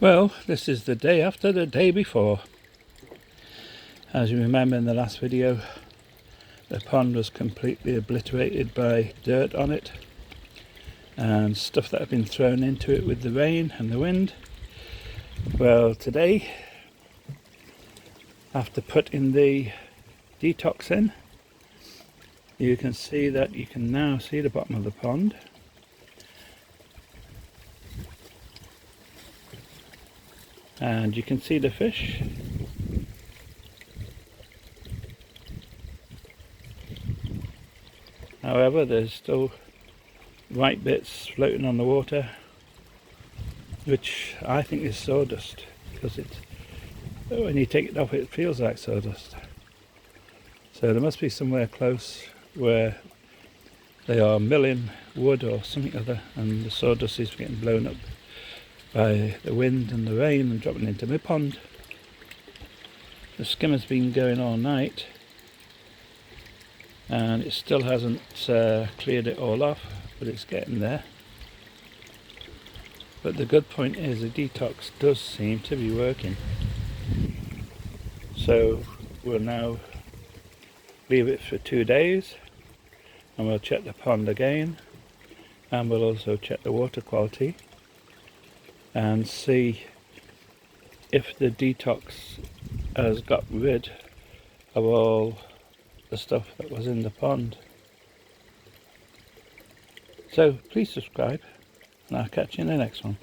Well, this is the day after the day before. As you remember in the last video, the pond was completely obliterated by dirt on it and stuff that had been thrown into it with the rain and the wind. Well, today, after putting the detox in, you can see that you can now see the bottom of the pond. And you can see the fish. However, there's still white bits floating on the water, which I think is sawdust, because when you take it off it feels like sawdust. So there must be somewhere close where they are milling wood or something other, and the sawdust is getting blown up by the wind and the rain and dropping into my pond. The skimmer's been going all night and it still hasn't cleared it all off, but it's getting there. But the good point is the detox does seem to be working. So we'll now leave it for 2 days and we'll check the pond again, and we'll also check the water quality and see if the detox has got rid of all the stuff that was in the pond. So please subscribe and I'll catch you in the next one.